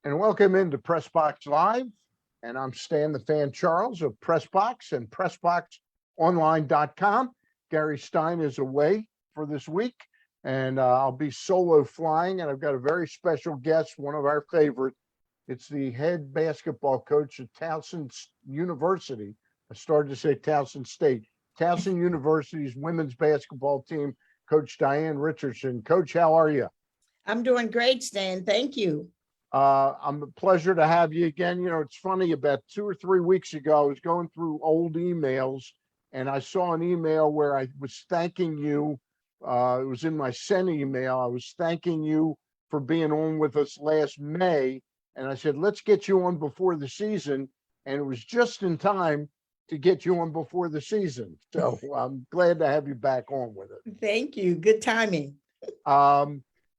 And welcome into Pressbox Live. And I'm Stan the Fan Charles of Pressbox and PressboxOnline.com. Gary Stein is away for this week, and I'll be solo flying. And I've got a very special guest, one of our favorites. It's the head basketball coach at Towson University. I started to say Towson State. Towson University's women's basketball team, Coach Diane Richardson. Coach, how are you? I'm doing great, Stan. Thank you. I'm a pleasure to have you again. You know, it's funny, about 2 or 3 weeks ago, I was going through old emails and I saw an email where I was thanking you. It was in my sent email. I was thanking you for being on with us last May. And I said, let's get you on before the season. And it was just in time to get you on before the season. So I'm glad to have you back on with it. Thank you. Good timing.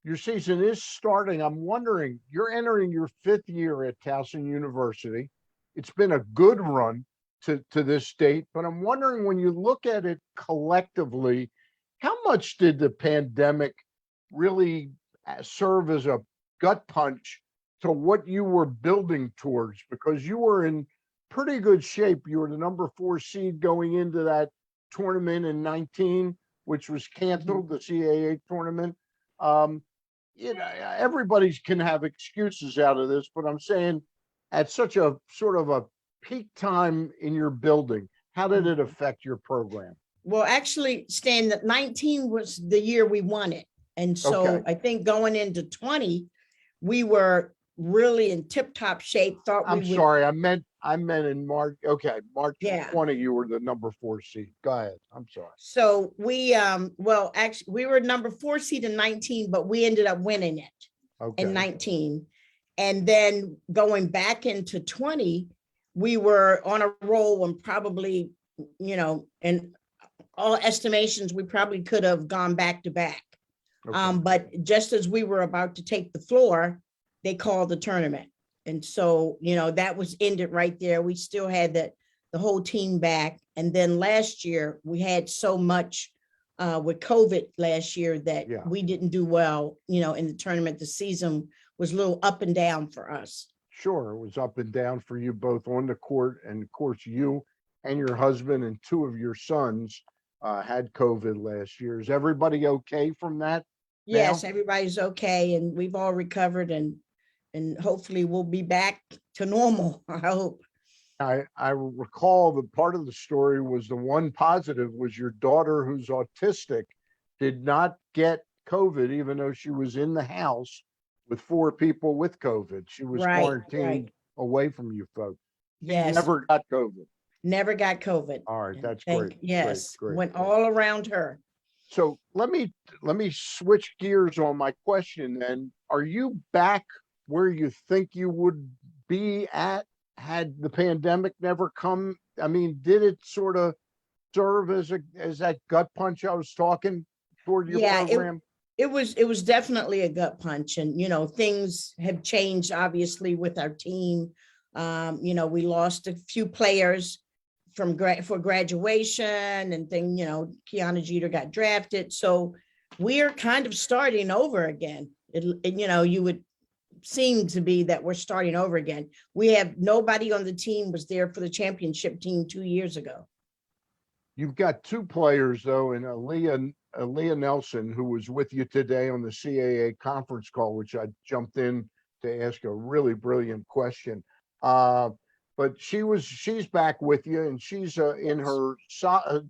Your season is starting. I'm wondering, you're entering your 5th year at Towson University. It's been a good run to this date, but I'm wondering, when you look at it collectively, how much did the pandemic really serve as a gut punch to what you were building towards? Because you were in pretty good shape. You were the number 4 seed going into that tournament in 19, which was canceled, the CAA tournament. You know, everybody can have excuses out of this, but I'm saying, at such a sort of a peak time in your building, how did it affect your program? Well, actually, Stan, that 19 was the year we won it. And so Okay. I think going into 20, we were really in tip-top shape. I'm sorry, I meant in March. Okay, March Yeah. 20, you were the number 4 seed. Go ahead. I'm sorry. So we, well, actually, we were number 4 seed in 19, but we ended up winning it Okay. in 19. And then going back into 20, we were on a roll, and probably, you know, in all estimations, we probably could have gone back to back. Okay. But just as we were about to take the floor, they called the tournament. And so, you know, that was ended right there. We still had the whole team back. And then last year, we had so much with COVID last year that Yeah. we didn't do well, you know, in the tournament. The season was a little up and down for us. Sure, it was up and down for you both on the court, and of course, you and your husband and 2 of your sons had COVID last year. Is everybody okay from that? Yes, Now? everybody's okay, and we've all recovered, and hopefully we'll be back to normal, I hope. I recall that part of the story was, the one positive was your daughter, who's autistic, did not get COVID, even though she was in the house with 4 people with COVID. She was Right, quarantined away from you folks. She Yes, never got COVID. never got COVID. All right, And that's thank- great. Yes, Great, went great. all around her. So let me switch gears on my question then. Are you back where you think you would be at had the pandemic never come? I mean, did it sort of serve as that gut punch I was talking toward your Yeah, program? it was definitely a gut punch, and, you know, things have changed obviously with our team. You know, we lost a few players for graduation, and then, you know, Kiana Jeter got drafted. So we're kind of starting over again. You know, you would seem to be that we're starting over again. We have nobody on the team was there for the championship team 2 years ago. You've got 2 players though, and Aaliyah Nelson, who was with you today on the CAA conference call, which I jumped in to ask a really brilliant question. But she's back with you, and she's in her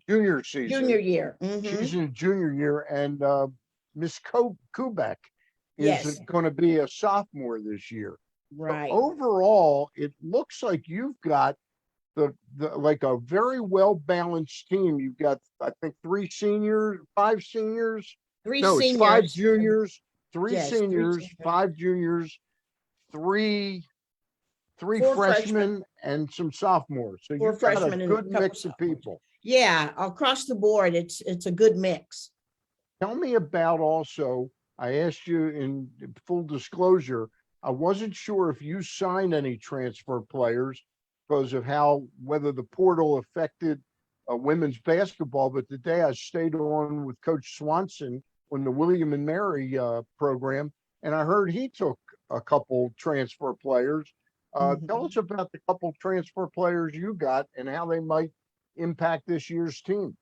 junior season. Junior year. She's in junior year, and Miss Kubek is Yes. going to be a sophomore this year. Right. Overall, it looks like you've got the like a very well balanced team. You've got, I think, 5 seniors. Three No, seniors. it's 5 juniors, 3 Yes, 3 seniors, seniors. 5 juniors, three 4 freshmen, and some sophomores. So 4 you've got a freshmen and a good couple mix of sophomores. people. Yeah, across the board, it's a good mix. Tell me about, also, I asked you in full disclosure, I wasn't sure if you signed any transfer players because of whether the portal affected women's basketball. But today I stayed on with Coach Swanson on the William and Mary program, and I heard he took a couple transfer players. Tell us Mhm. about the couple transfer players you got and how they might impact this year's team.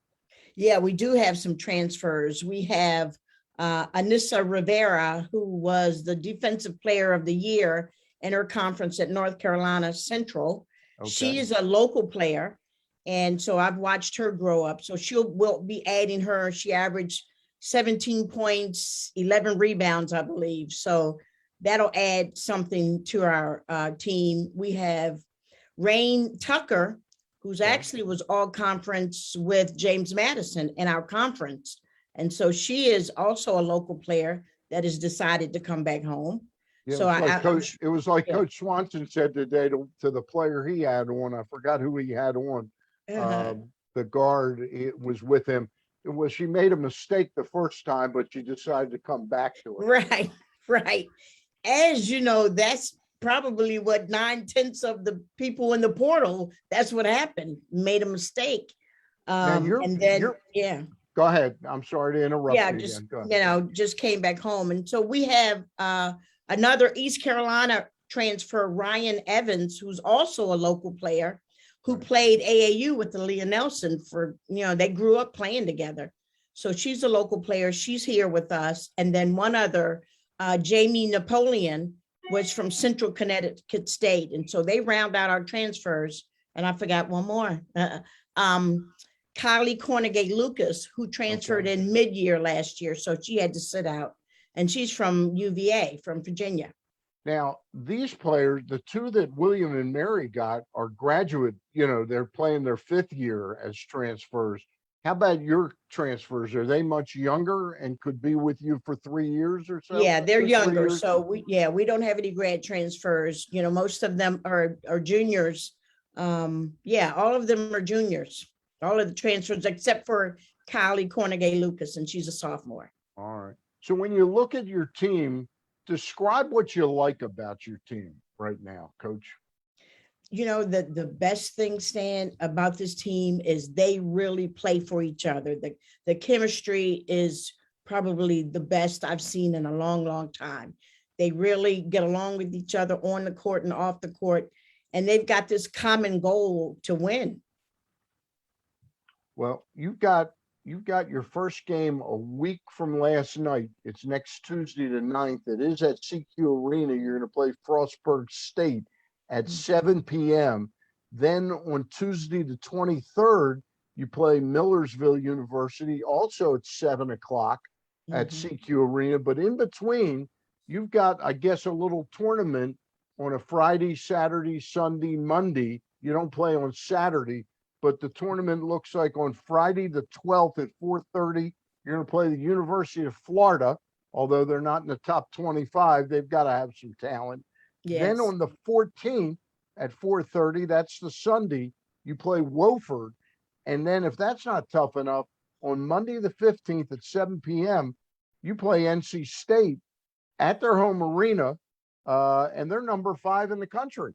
Yeah, we do have some transfers. We have Anissa Rivera, who was the defensive player of the year in her conference at North Carolina Central. She Okay. is a local player. And so I've watched her grow up. So we'll be adding her. She averaged 17 points, 11 rebounds, I believe. So that'll add something to our team. We have Rain Tucker, who's Okay. actually was all conference with James Madison in our conference. And so she is also a local player that has decided to come back home. Yeah, So it was like yeah. Coach Swanson said today to the player he had on. I forgot who he had on. Uh-huh. The guard, it was with him. It was she made a mistake the first time, but she decided to come back to it. Right, right. As you know, that's probably what 9/10 of the people in the portal, that's what happened, made a mistake. Now And then, you're yeah. go ahead. I'm sorry to interrupt Yeah, you just, again. Go ahead. just came back home. And so we have another East Carolina transfer, Ryan Evans, who's also a local player who Right. played AAU with the Leah Nelson for, they grew up playing together. So she's a local player. She's here with us. And then one other, Jamie Napoleon, was from Central Connecticut State. And so they round out our transfers. And I forgot one more. Kylie Cornegay Lucas, who transferred Okay. in mid-year last year, so she had to sit out. And she's from UVA, from Virginia. Now, these players, the two that William and Mary got are graduate, they're playing their fifth year as transfers. How about your transfers? Are they much younger and could be with you for 3 years or so? Yeah, they're 2, 3 younger. years? So we don't have any grad transfers. Most of them are juniors. Yeah, all of them are juniors. All of the transfers except for Kylie Cornegay Lucas, and she's a sophomore. All right. So when you look at your team, describe what you like about your team right now, Coach. The best thing, Stan, about this team is they really play for each other. The chemistry is probably the best I've seen in a long, long time. They really get along with each other on the court and off the court, and they've got this common goal to win. Well, you've got your first game a week from last night. It's next Tuesday the 9th. It is at CQ Arena. You're going to play Frostburg State at 7 p.m. Then on Tuesday the 23rd, you play Millersville University, also at 7 o'clock at Mhm. CQ Arena. But in between, you've got, I guess, a little tournament on a Friday, Saturday, Sunday, Monday. You don't play on Saturday, but the tournament looks like on Friday the 12th at 4:30, you're going to play the University of Florida. Although they're not in the top 25, they've got to have some talent. Then Yes, on the 14th at 4:30, that's the Sunday, you play Wofford. And then if that's not tough enough, on Monday the 15th at 7 p.m., you play NC State at their home arena, and they're number 5 in the country.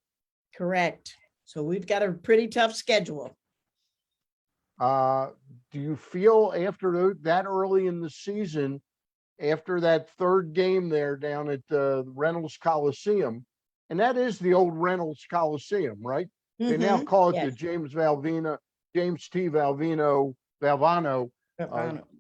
correct. So we've got a pretty tough schedule. Do you feel after that early in the season, after that third game there down at Reynolds Coliseum, and that is the old Reynolds Coliseum, right? They now call it the Yes. James T. Valvano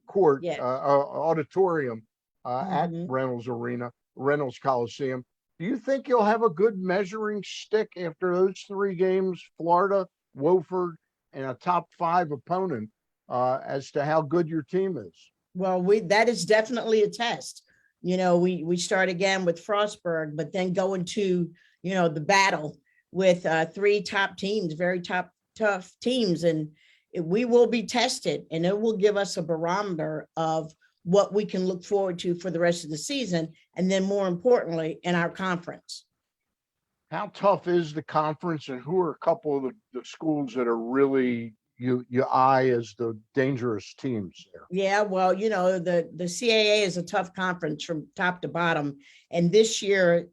Court Yes. Auditorium at Mhm. Reynolds Coliseum. Do you think you'll have a good measuring stick after those 3 games, Florida, Wofford, and a top 5 opponent, as to how good your team is? Well, that is definitely a test. We start again with Frostburg, but then go into, the battle with 3 top teams, very tough teams, and we will be tested, and it will give us a barometer of what we can look forward to for the rest of the season, and then more importantly, in our conference. How tough is the conference, and who are a couple of the schools that are really you eye as the dangerous teams there? Yeah, well, the CAA is a tough conference from top to bottom. And this year,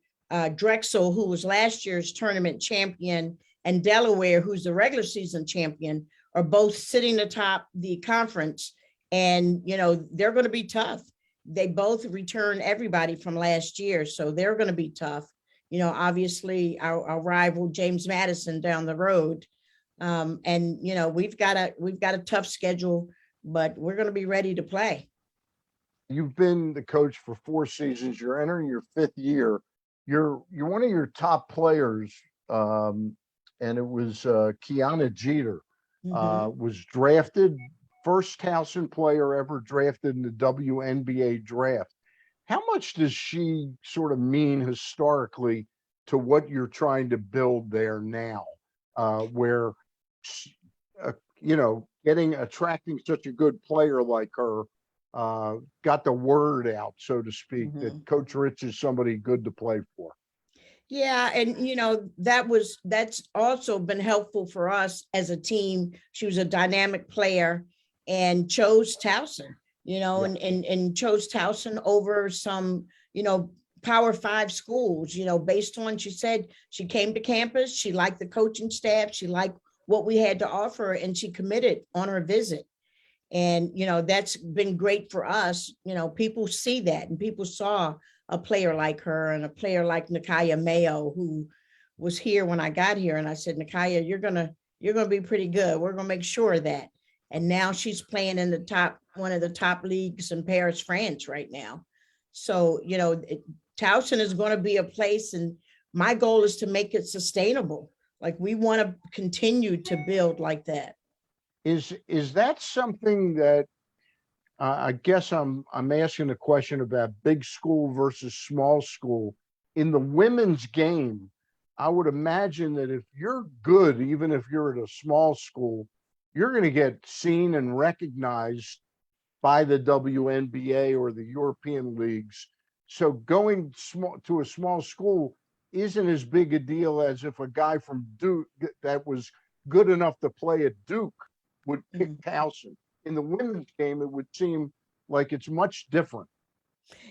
Drexel, who was last year's tournament champion, and Delaware, who's the regular season champion, are both sitting atop the conference. And, they're going to be tough. they both return everybody from last year, so they're going to be tough. Obviously our rival James Madison down the road. And we've got a tough schedule, but we're going to be ready to play. You've been the coach for 4 seasons. You're entering your 5th year. You're one of your top players, and it was Kiana Jeter, was drafted, first Towson player ever drafted in the WNBA draft. How much does she sort of mean historically to what you're trying to build there now, where attracting such a good player like her got the word out, so to speak, that Coach Rich is somebody good to play for? Yeah, and that's also been helpful for us as a team. She was a dynamic player and chose Towson, and chose Towson over some, Power 5 schools, based on, she said she came to campus, she liked the coaching staff, she liked what we had to offer, and she committed on her visit. And, that's been great for us. People see that, and people saw a player like her and a player like Nakaya Mayo, who was here when I got here. And I said, Nakaya, you're going to be pretty good. We're going to make sure of that. And now she's playing in one of the top leagues in Paris, France right now. So, Towson is going to be a place, and my goal is to make it sustainable. Like, we want to continue to build like that. Is that something that I guess I'm asking a question about big school versus small school in the women's game? I would imagine that if you're good, even if you're at a small school, you're going to get seen and recognized by the WNBA or the European leagues. So going to a small school isn't as big a deal as if a guy from Duke that was good enough to play at Duke would pick Towson. In the women's game, it would seem like it's much different.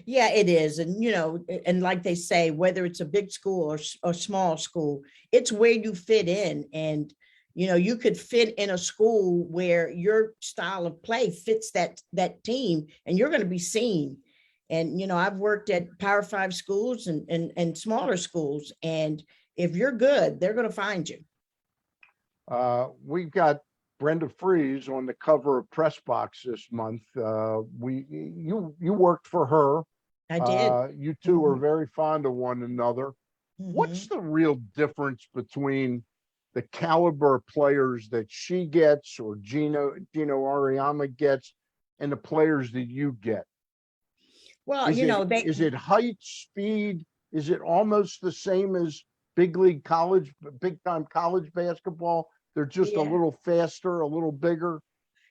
Yeah, it is. And, and like they say, whether it's a big school or small school, it's where you fit in. And, you could fit in a school where your style of play fits that team, and you're going to be seen. And, I've worked at Power 5 schools and smaller schools. And if you're good, they're going to find you. We've got Brenda Fries on the cover of Press Box this month. You worked for her. I did. You two are very fond of one another. What's the real difference between the caliber of players that she gets or Gino Ariama gets and the players that you get? Well, is it height, speed? Is it almost the same as big time college basketball? They're just a little faster, a little bigger.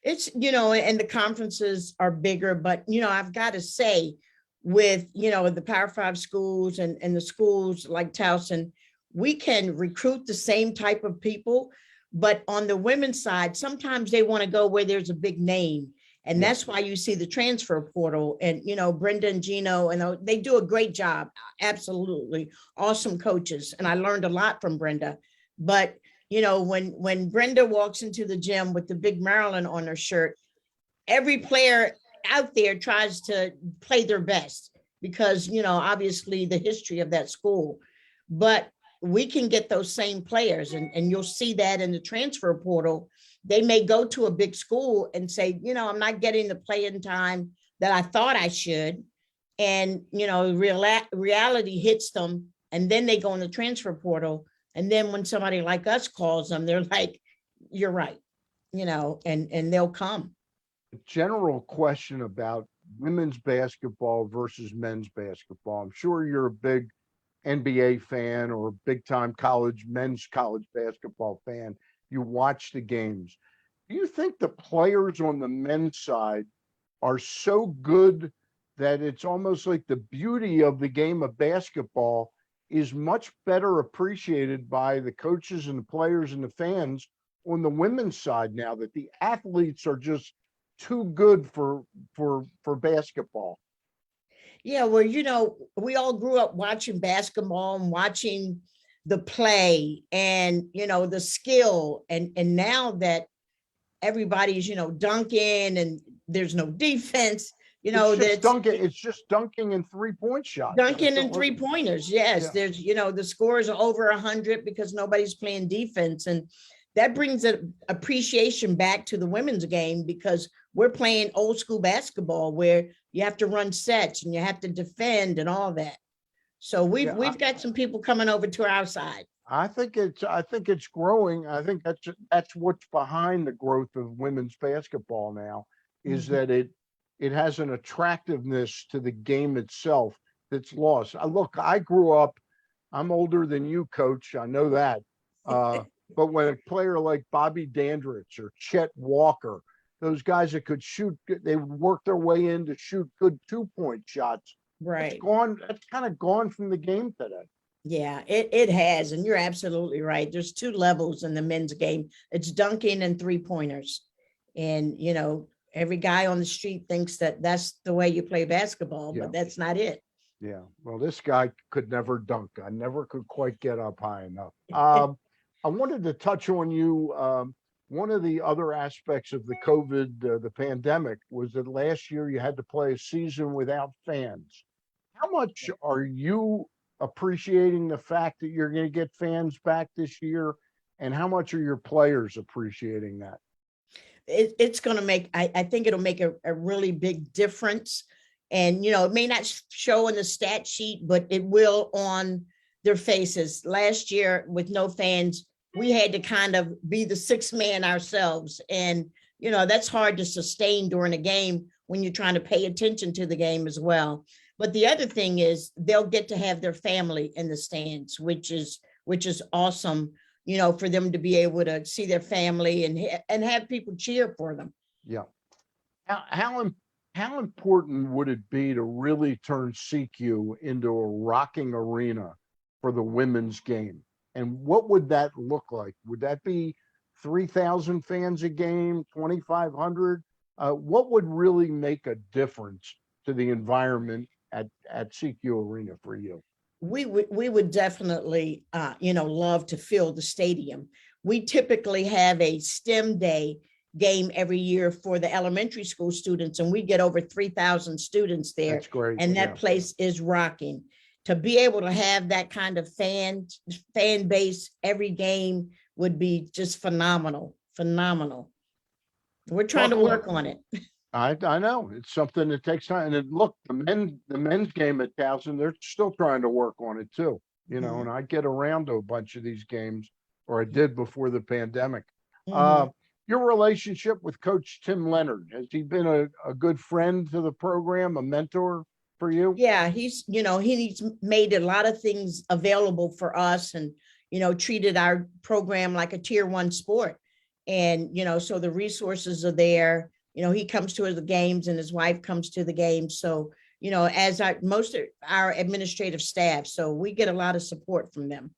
It's, and the conferences are bigger, but, I've got to say, with, the Power 5 schools and the schools like Towson, we can recruit the same type of people, but on the women's side, sometimes they want to go where there's a big name. And that's why you see the transfer portal, and, Brenda and Gino, and they do a great job. Absolutely awesome coaches. And I learned a lot from Brenda. But, when Brenda walks into the gym with the big Maryland on her shirt, every player out there tries to play their best because, obviously the history of that school. But we can get those same players, and you'll see that in the transfer portal. They may go to a big school and say, I'm not getting the playing time that I thought I should. And, reality hits them, and then they go in the transfer portal. And then when somebody like us calls them, they're like, you're right, and they'll come. General question about women's basketball versus men's basketball. I'm sure you're a big NBA fan or big time men's college basketball fan. You watch the games. Do you think the players on the men's side are so good that it's almost like the beauty of the game of basketball is much better appreciated by the coaches and the players and the fans on the women's side now, that the athletes are just too good for basketball? Yeah, well, we all grew up watching basketball and watching the play and, the skill. And now that everybody's, dunking and there's no defense, you know, that's It's just dunking and 3-point shots. dunking That's and all. 3-pointers. Yes, Yeah. there's, you know, the scores are over 100 because nobody's playing defense. And that brings an appreciation back to the women's game because we're playing old school basketball where you have to run sets and you have to defend and all that. So Yeah, we've got some people coming over to our side. I think it's growing. I think that's what's behind the growth of women's basketball now, is Mhm. that it has an attractiveness to the game itself that's lost. Look, I grew up, I'm older than you, coach. I know that. Uh, but when a player like Bobby Dandridge or Chet Walker, those guys that could shoot, they would work their way in to shoot good 2-point shots. That's Right. gone. That's kind of gone from the game today. Yeah, it has. And you're absolutely right. There's two levels in the men's game. It's dunking and 3-pointers. And, you know, every guy on the street thinks that that's the way you play basketball, Yeah. but that's not it. Yeah, well, this guy could never dunk. I never could quite get up high enough. I wanted to touch on you. One of the other aspects of the COVID, the pandemic, was that last year you had to play a season without fans. How much are you appreciating the fact that you're going to get fans back this year? And how much are your players appreciating that? It's going to make, I think it'll make a really big difference. And, you know, it may not show on the stat sheet, but it will on their faces. Last year with no fans, we had to kind of be the sixth man ourselves. And, you know, that's hard to sustain during a game when you're trying to pay attention to the game as well. But the other thing is they'll get to have their family in the stands, which is awesome, you know, for them to be able to see their family and have people cheer for them. Yeah. How important would it be to really turn CQ into a rocking arena for the women's game? And what would that look like? Would that be 3,000 fans a game, 2,500? What would really make a difference to the environment at CQ Arena for you? We would definitely, you know, love to fill the stadium. We typically have a STEM day game every year for the elementary school students, and we get over 3,000 students there. That's great. And that Yeah. place is rocking. To be able to have that kind of fan base every game would be just phenomenal. We're trying to work on it. I know it's something that takes time. And look, the men's game at Towson, they're still trying to work on it too. You know, and I get around to a bunch of these games, or I did before the pandemic. Your relationship with Coach Tim Leonard, has he been a good friend to the program, a mentor for you? Yeah, he's, you know, he's made a lot of things available for us and, you know, treated our program like a tier 1 sport. And, you know, so the resources are there. You know, he comes to the games and his wife comes to the games. So, you know, as most of our administrative staff, so we get a lot of support from them.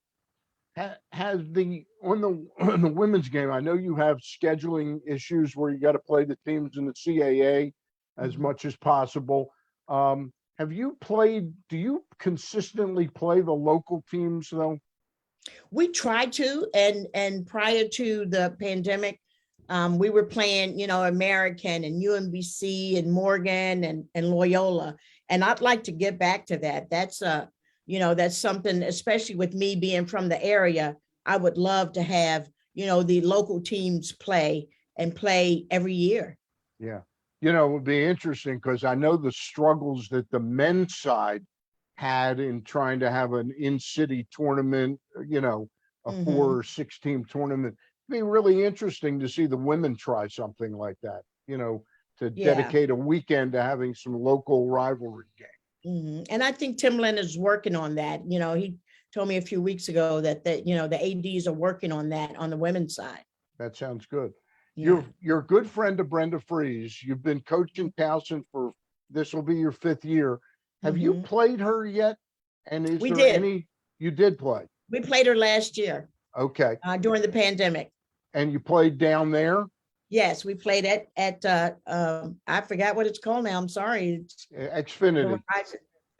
Has on the women's game, I know you have scheduling issues where you got to play the teams in the CAA as much as possible. Do you consistently play the local teams though? We try to, and prior to the pandemic, we were playing, you know, American and UMBC and Morgan and Loyola. And I'd like to get back to that. That's you know, that's something, especially with me being from the area, I would love to have, you know, the local teams play every year. Yeah. You know, it would be interesting because I know the struggles that the men's side had in trying to have an in-city tournament, you know, a 4 or 6 team tournament. It'd be really interesting to see the women try something like that, you know, to dedicate a weekend to having some local rivalry games. And I think Tim Lynn is working on that. You know, he told me a few weeks ago that you know, the ADs are working on that on the women's side. That sounds good. Yeah. You're a good friend of Brenda Fries. You've been coaching Towson for, this will be your 5th year. Have you played her yet? And is We there did. any, you did play? We played her last year Okay. during the pandemic. And you played down there? Yes, we played at I forgot what it's called now. I'm sorry. Xfinity.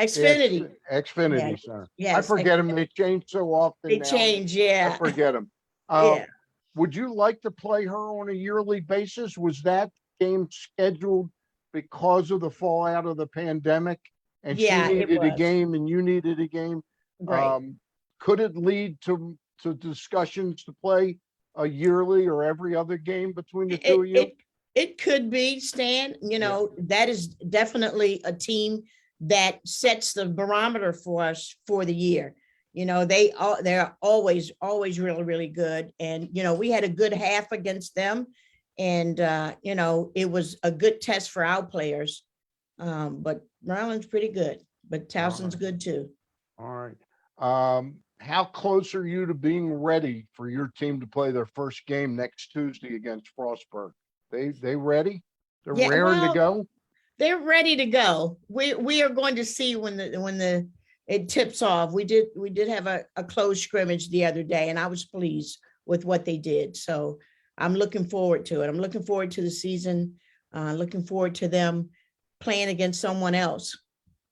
Xfinity. Xfinity Center. Yes. I forget them. They change so often. They now. change, yeah. I forget them. Yeah. Would you like to play her on a yearly basis? Was that game scheduled because of the fallout of the pandemic, and she Yeah, it needed a was. game and you needed a game. Right. Could it lead to discussions to play a yearly or every other game between the two It of you? it it could be, Stan, Yeah. that is definitely a team that sets the barometer for us for the year. They're always really, really good. And we had a good half against them. And it was a good test for our players. But Maryland's pretty good, but Towson's right. good too. All right. How close are you to being ready for your team to play their first game next Tuesday against Frostburg? They ready? They're Yeah, raring to well, go? they're ready to go. We are going to see when the it tips off. We did have a close scrimmage the other day, and I was pleased with what they did. So I'm looking forward to it. I'm looking forward to the season. Looking forward to them playing against someone else.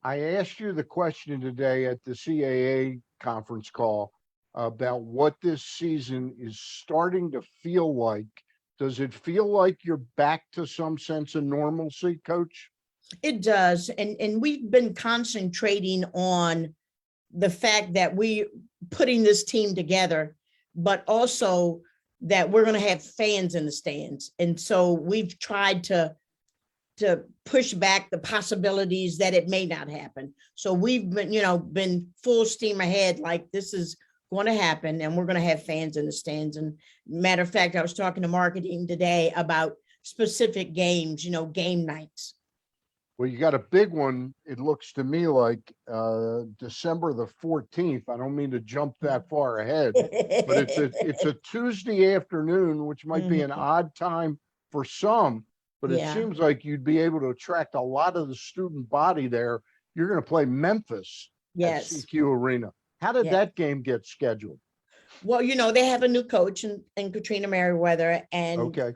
I asked you the question today at the CAA conference call about what this season is starting to feel like. Does it feel like you're back to some sense of normalcy, Coach? It does, and we've been concentrating on the fact that we putting this team together, but also that we're going to have fans in the stands. And so we've tried to push back the possibilities that it may not happen. So we've been full steam ahead, like this is going to happen and we're going to have fans in the stands. And matter of fact, I was talking to marketing today about specific games, game nights. Well, you got a big one. It looks to me like December the 14th. I don't mean to jump that far ahead, but it's a Tuesday afternoon, which might be an Mhm. odd time for some, but it Yeah. seems like you'd be able to attract a lot of the student body there. You're going to play Memphis at Yes. CQ Arena. How did Yeah. that game get scheduled? Well, they have a new coach in Katrina Merriweather, and Okay.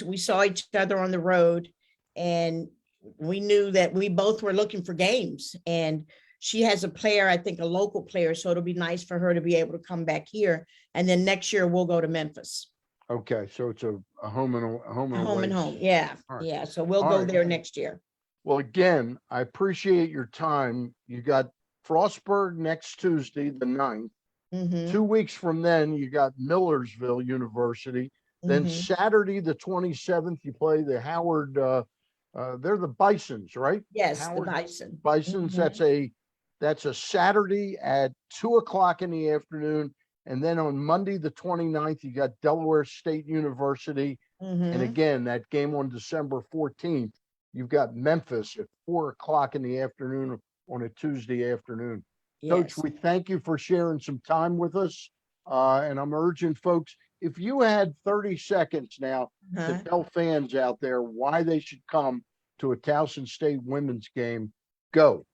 we saw each other on the road, and we knew that we both were looking for games. And she has a player, I think a local player, so it'll be nice for her to be able to come back here. And then next year we'll go to Memphis. Okay, so it's a home and Home and away. home. Yeah. All right. Yeah. So we'll All go right. there next year. Well, again, I appreciate your time. You got Frostburg next Tuesday, the 9th. Mhm. 2 weeks from then, you got Millersville University. Then Mhm. Saturday, the 27th, you play the Howard, they're the Bisons, right? Yes, the Howard Bison. Bisons. Mhm. That's a Saturday at 2 o'clock in the afternoon. And then on Monday, the 29th, you got Delaware State University. And Mhm. again, that game on December 14th, you've got Memphis at 4 o'clock in the afternoon on a Tuesday afternoon. Coach, Yes. we thank you for sharing some time with us. And I'm urging folks, if you had 30 seconds now to Uh-huh. tell fans out there why they should come to a Towson State women's game, go.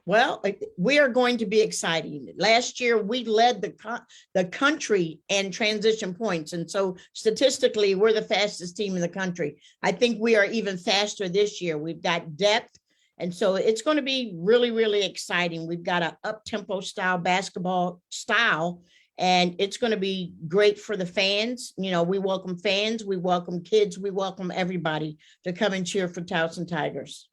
Well, we are going to be exciting. Last year, we led the country in transition points. And so statistically, we're the fastest team in the country. I think we are even faster this year. We've got depth. And so it's going to be really, really exciting. We've got an up-tempo style basketball style, and it's going to be great for the fans. We welcome fans, we welcome kids, we welcome everybody to come and cheer for Towson Tigers.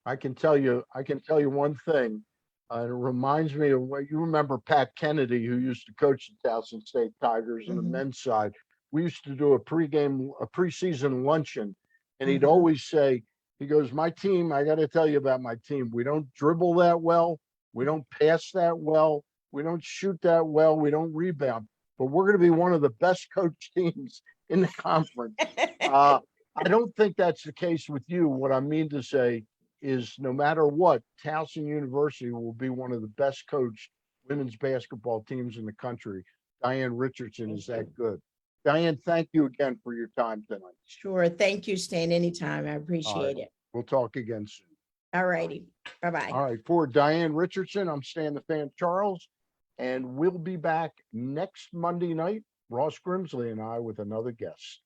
I can tell you one thing. It reminds me of what you remember Pat Kennedy, who used to coach the Towson State Tigers on the Mhm. men's side. We used to do a preseason luncheon, and he'd Mhm. always say, he goes, my team, I got to tell you about my team. We don't dribble that well. We don't pass that well. We don't shoot that well. We don't rebound, but we're going to be one of the best coach teams in the conference. I don't think that's the case with you. What I mean to say is no matter what, Towson University will be one of the best coached women's basketball teams in the country. Diane Richardson is that good. Diane, thank you again for your time tonight. Sure. Thank you, Stan. Anytime. I All right. appreciate it. We'll talk again soon. All righty. Bye-bye. All right. For Diane Richardson, I'm Stan the Fan Charles, and we'll be back next Monday night, Ross Grimsley and I, with another guest.